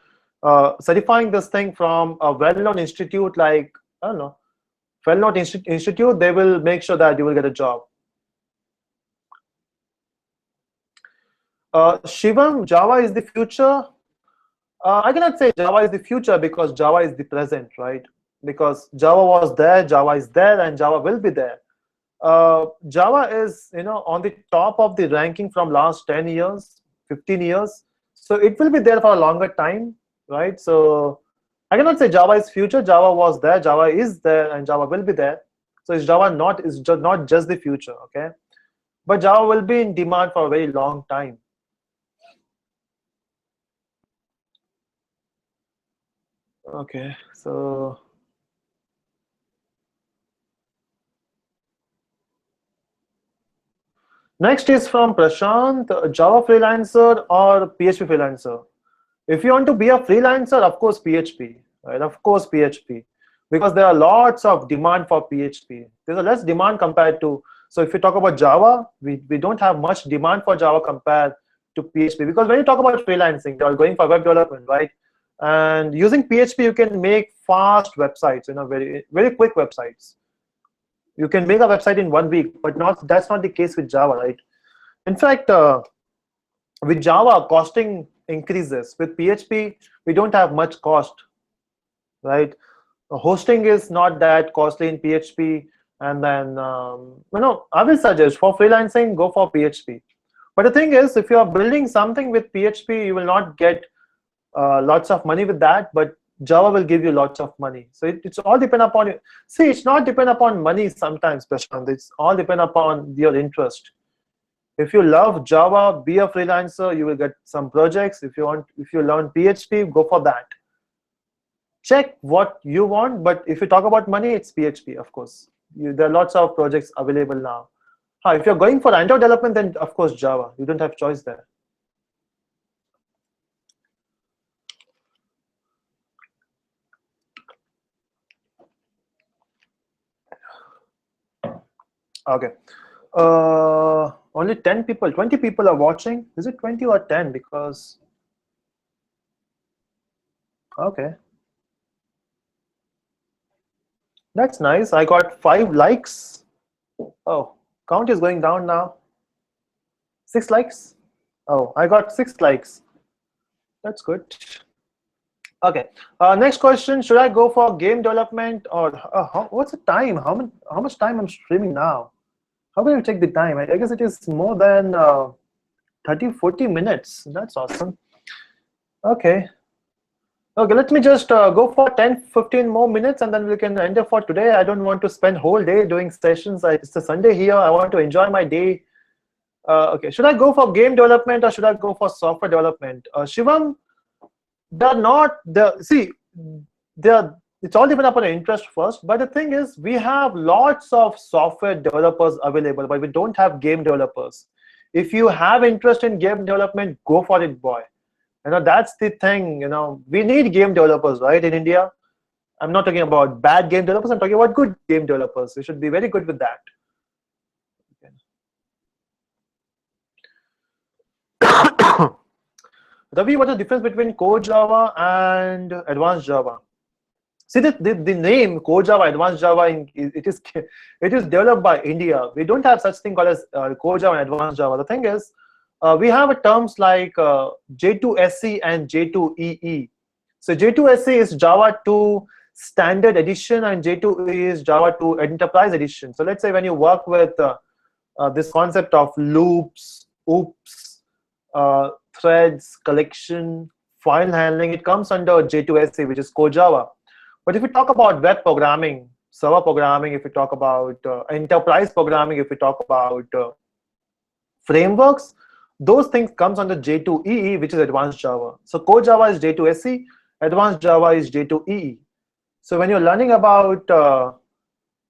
certifying this thing from a well-known institute like, I don't know, well-known institute, they will make sure that you will get a job. Shivam, Java is the future. I cannot say Java is the future because Java is the present, right? Because Java was there, Java is there, and Java will be there. Java is, on the top of the ranking from last 10 years, 15 years. So it will be there for a longer time, right? So I cannot say Java is future. Java was there, Java is there, and Java will be there. So is Java not just the future, okay? But Java will be in demand for a very long time. Okay, so next is from Prashant, Java freelancer or PHP freelancer? If you want to be a freelancer, of course PHP, right? Of course PHP, because there are lots of demand for PHP. There's a less demand compared to, so if you talk about Java, we don't have much demand for Java compared to PHP, because when you talk about freelancing, you're going for web development, right? And using PHP, you can make fast websites, very, very quick websites. You can make a website in 1 week, but that's not the case with Java, right? In fact, with Java, costing increases. With PHP, we don't have much cost, right? Hosting is not that costly in PHP, and then I will suggest for freelancing, go for PHP. But the thing is, if you are building something with PHP, you will not get lots of money with that, but Java will give you lots of money. So it's all depend upon you. See, it's not depend upon money sometimes, Prashant. It's all depend upon your interest. If you love Java, be a freelancer, you will get some projects. If you learn PHP, go for that. Check what you want, but if you talk about money, it's PHP, of course. There are lots of projects available now. If you're going for Android development, then of course Java. You don't have choice there. Okay. Only 10 people, 20 people are watching. Is it 20 or 10? Because, okay. That's nice. I got 5 likes. Oh, count is going down now. 6 likes. Oh, I got 6 likes. That's good. Okay. Next question: should I go for game development or what's the time? How much time I'm streaming now? How can I check the time? I guess it is more than 30-40 minutes. That's awesome. Okay. Okay, let me just go for 10-15 more minutes and then we can end it for today. I don't want to spend whole day doing sessions. It's a Sunday here. I want to enjoy my day. Okay, should I go for game development or should I go for software development? Shivam, they're not it's all dependent upon your interest first, but the thing is we have lots of software developers available, but we don't have game developers. If you have interest in game development, go for it, boy. That's the thing. We need game developers, right, in India. I'm not talking about bad game developers, I'm talking about good game developers. We should be very good with that. Ravi, what's the difference between core Java and advanced Java? See, the name core Java, advanced Java, it is developed by India. We don't have such thing called as core Java and advanced Java. The thing is, we have terms like J2SE and J2EE. So J2SE is Java 2 Standard Edition and J2EE is Java 2 Enterprise Edition. So let's say when you work with this concept of loops, oops, threads, collection, file handling, it comes under J2SE, which is core Java. But if we talk about web programming, server programming, if we talk about enterprise programming, if we talk about frameworks, those things comes under J2EE, which is advanced Java. So core Java is J2SE, advanced Java is J2EE. So when you're learning about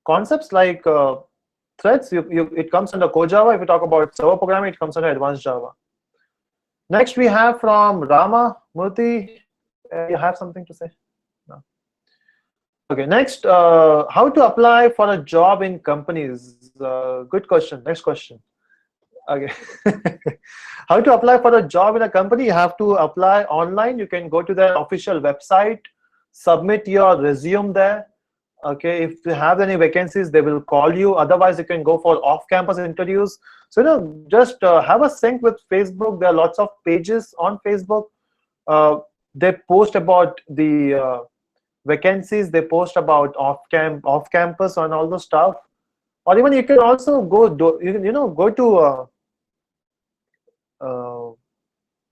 concepts like threads, it comes under core Java. If you talk about server programming, it comes under advanced Java. Next, we have from Rama Murthy. You have something to say? No. Okay. Next, how to apply for a job in companies? Good question. Next question. Okay. How to apply for a job in a company? You have to apply online. You can go to their official website, submit your resume there. Okay, if they have any vacancies, they will call you. Otherwise, you can go for off-campus interviews. So, just have a sync with Facebook. There are lots of pages on Facebook. They post about the vacancies. They post about off-campus and all those stuff. Or even you can also go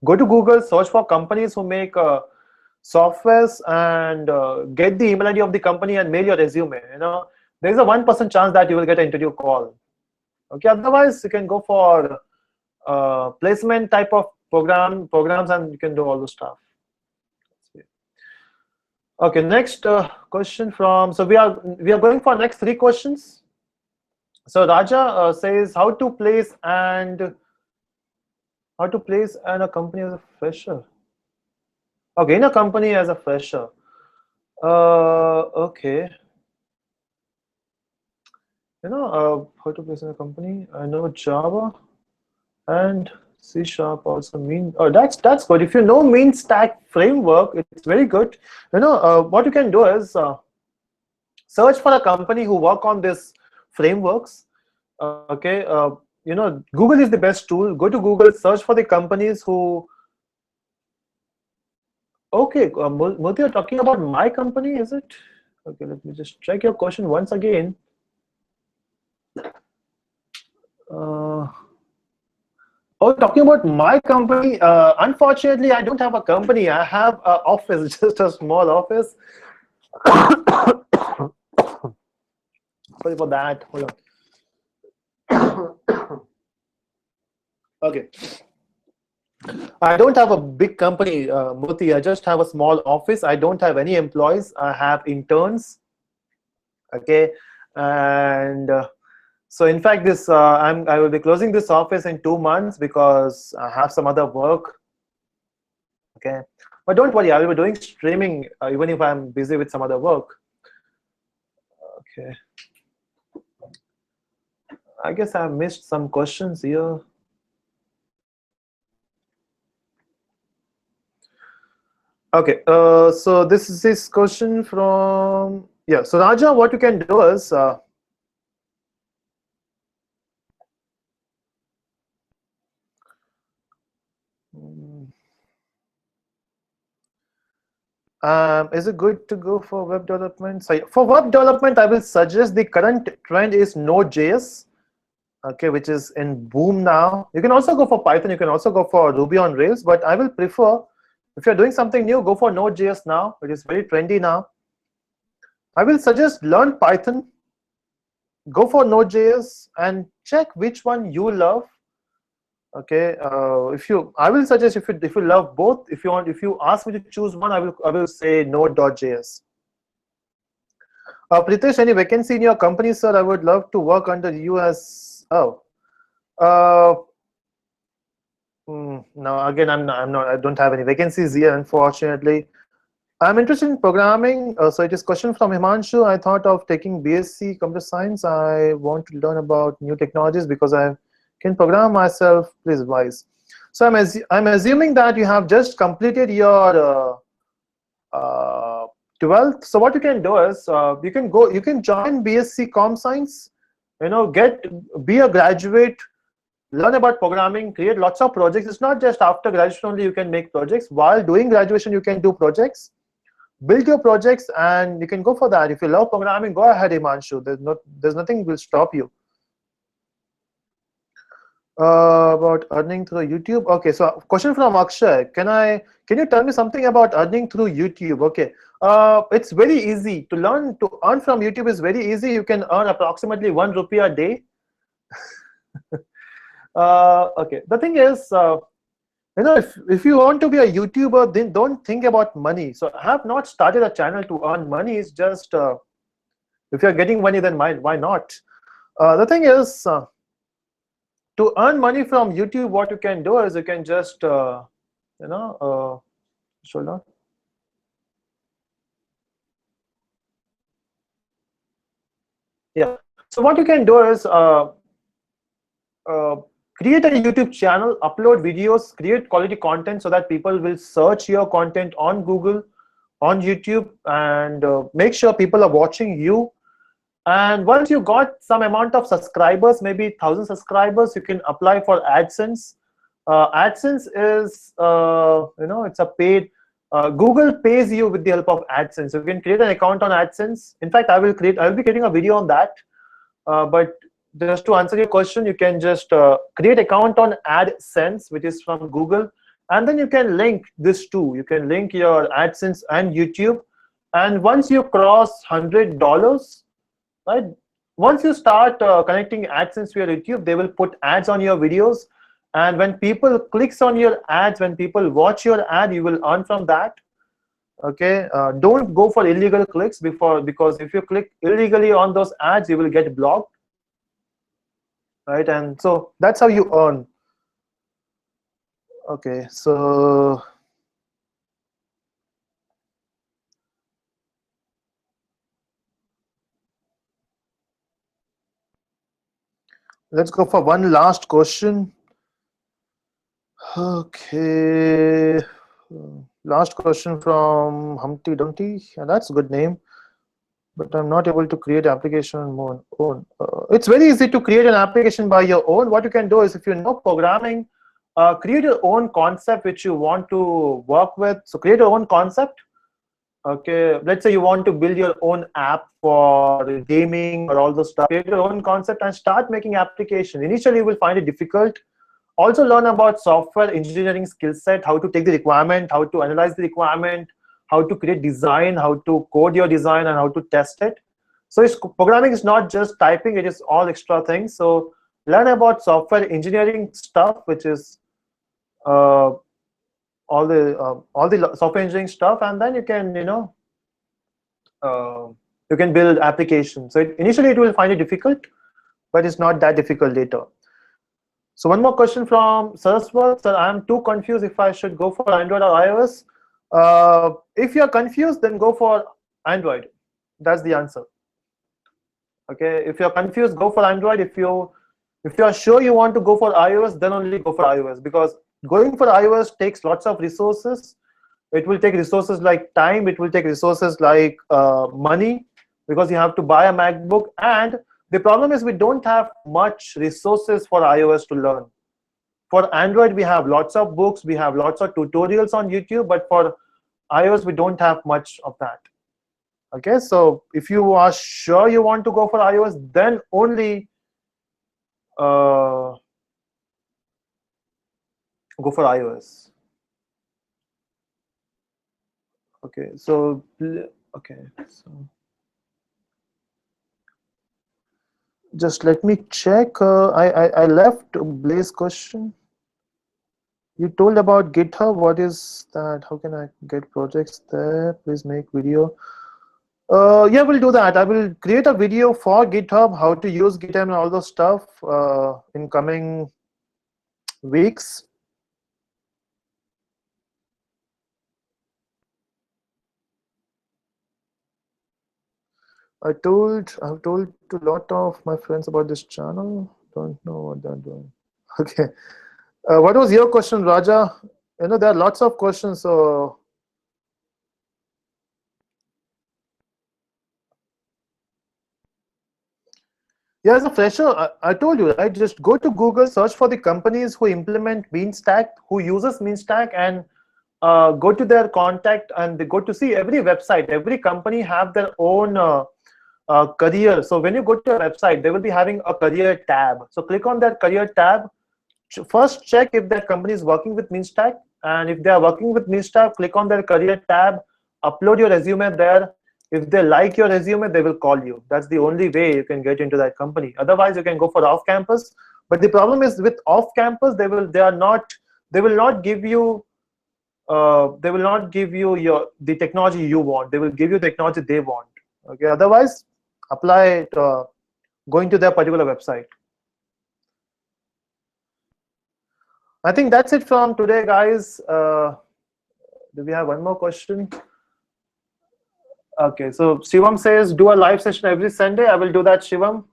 go to Google, search for companies who make softwares, and get the email ID of the company and mail your resume. There's a 1% chance that you will get an interview call. Okay, otherwise you can go for placement type of programs, and you can do all the stuff. Okay, next question from. So we are going for next 3 questions. So Raja says how to place in a company as a fresher. Okay, in a company as a fresher. Okay. How to place in a company. I know Java and C# also mean. Oh, that's good. If you know mean stack framework, it's very good. What you can do is search for a company who work on this frameworks. Okay. Google is the best tool. Go to Google, search for the companies who. Okay, Murthy, you're talking about my company, is it? Okay, let me just check your question once again. Talking about my company. Unfortunately, I don't have a company. I have an office, just a small office. Sorry for that. Hold on. Okay. I don't have a big company, Murthy. I just have a small office. I don't have any employees. I have interns. Okay, and so in fact, this I will be closing this office in 2 months because I have some other work. Okay, but don't worry, I will be doing streaming even if I'm busy with some other work. Okay, I guess I missed some questions here. Okay, so this is this question from, yeah, so Raja, what you can do is is it good to go for web development? So for web development, I will suggest the current trend is Node.js, okay, which is in boom now. You can also go for Python, you can also go for Ruby on Rails, but I will prefer, if you're doing something new, go for Node.js now. It is very trendy now. I will suggest learn Python, go for Node.js, and check which one you love. Okay, I will suggest if you love both. If you ask me to choose one, I will say Node.js. Pritesh, any vacancy in your company, sir? I would love to work under you as. Oh. No, again, I'm not. I don't have any vacancies here, unfortunately. I'm interested in programming. So it is question from Himanshu. I thought of taking BSc Computer Science. I want to learn about new technologies because I can program myself. Please advise. So I'm assuming that you have just completed your 12th. So what you can do is you can join BSc Com Science. Be a graduate. Learn about programming, create lots of projects. It's not just after graduation only you can make projects. While doing graduation, you can do projects. Build your projects, and you can go for that. If you love programming, go ahead, Himanshu. There's nothing will stop you. About earning through YouTube. Okay, so question from Akshay. Can you tell me something about earning through YouTube? Okay, it's very easy to earn from YouTube is very easy. You can earn approximately 1 rupee a day. Okay, the thing is, if you want to be a YouTuber, then don't think about money. So I have not started a channel to earn money. It's just if you're getting money, then why not? The thing is, to earn money from YouTube, what you can do is you can just hold on. Yeah. So what you can do is uh, create a YouTube channel, upload videos, create quality content so that people will search your content on Google, on YouTube, and make sure people are watching you. And once you got some amount of subscribers, maybe 1,000 subscribers, you can apply for AdSense. AdSense is, it's a paid. Google pays you with the help of AdSense. You can create an account on AdSense. In fact, I will be creating a video on that. But just to answer your question, you can just create account on AdSense, which is from Google, and then you can link this too. You can link your AdSense and YouTube. And once you cross $100, right? Once you start connecting AdSense to your YouTube, they will put ads on your videos, and when people clicks on your ads, when people watch your ad, you will earn from that. Okay, don't go for illegal clicks because if you click illegally on those ads, you will get blocked, right? And so that's how you earn. Okay, so let's go for one last question. Okay, last question from Humpty Dumpty. Yeah, that's a good name, but I'm not able to create application on my own. It's very easy to create an application by your own. What you can do is, if you know programming, create your own concept which you want to work with. So create your own concept. Okay, let's say you want to build your own app for gaming or all those stuff. Create your own concept and start making application. Initially, you will find it difficult. Also learn about software engineering skill set, how to take the requirement, how to analyze the requirement, how to create design, how to code your design, and how to test it. So programming is not just typing, it is all extra things. So learn about software engineering stuff, which is all the software engineering stuff, and then you can you can build applications. So initially it will find it difficult, but it's not that difficult later. So one more question from Saraswat. Sir, I am too confused if I should go for Android or iOS. If you're confused, then go for Android. That's the answer. Okay, if you're confused, go for Android. If you are sure you want to go for iOS, then only go for iOS, because going for iOS takes lots of resources. It will take resources like time. It will take resources like money, because you have to buy a MacBook. And the problem is we don't have much resources for iOS to learn. For Android, we have lots of books, we have lots of tutorials on YouTube, but for iOS, we don't have much of that. Okay, so if you are sure you want to go for iOS, then only go for iOS. Okay, so just let me check. I left Blaze question. You told about GitHub. What is that? How can I get projects there? Please make video. Yeah, we'll do that. I will create a video for GitHub, how to use GitHub and all those stuff in coming weeks. I've told to a lot of my friends about this channel. Don't know what they're doing. Okay. What was your question, Raja? There are lots of questions. So yeah, as a fresher, I told you, right? Just go to Google, search for the companies who implement MeanStack, who uses MeanStack, and go to their contact, and they go to see every website. Every company have their own career. So when you go to a website, they will be having a career tab. So click on that career tab. First, check if that company is working with MeanStack, and if they are working with MeanStack, click on their career tab, upload your resume there, If they like your resume, they will call you. That's the only way you can get into that company. Otherwise, you can go for off campus. But the problem is with off campus, they will not give you the technology you want. They will give you technology they want. Okay. Otherwise, apply it going to their particular website. I think that's it from today, guys. Do we have one more question? Okay, so Shivam says, do a live session every Sunday. I will do that, Shivam.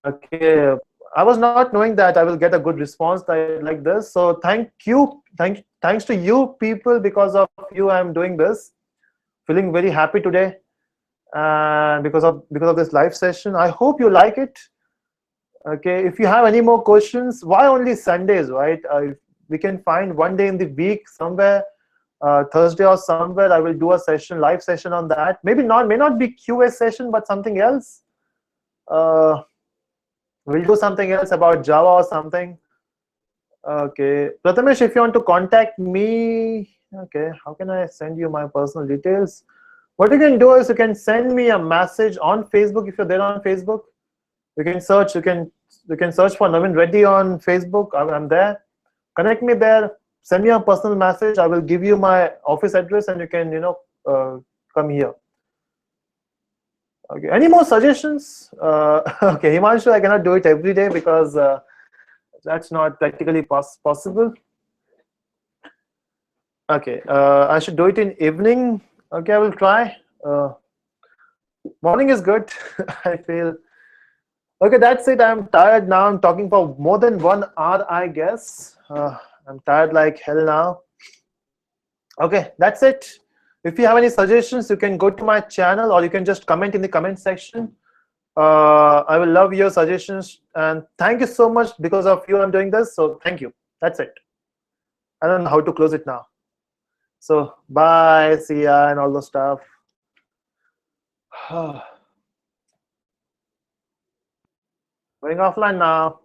Okay, I was not knowing that I will get a good response like this. So thanks to you people. Because of you, I'm doing this. Feeling very happy today, and because of this live session. I hope you like it. Okay, if you have any more questions, why only Sundays, right? We can find one day in the week somewhere. Thursday or somewhere, I will do a session, live session on that. May not be QA session, but something else. We'll do something else about Java or something. Okay, Prathamesh, if you want to contact me, okay, how can I send you my personal details? What you can do is you can send me a message on Facebook if you're there on Facebook. You can search. You can search for Navin Reddy on Facebook. I'm there. Connect me there. Send me a personal message. I will give you my office address, and you can come here. Okay. Any more suggestions? Okay, Himanshu, I cannot do it every day because that's not practically possible. Okay. I should do it in evening. Okay, I will try. Morning is good. I feel. Okay, that's it. I'm tired now. I'm talking for more than 1 hour, I guess. I'm tired like hell now. Okay, that's it. If you have any suggestions, you can go to my channel or you can just comment in the comment section. I will love your suggestions. And thank you so much. Because of you, I'm doing this. So thank you. That's it. I don't know how to close it now. So bye, see ya, and all those stuff. Going offline now.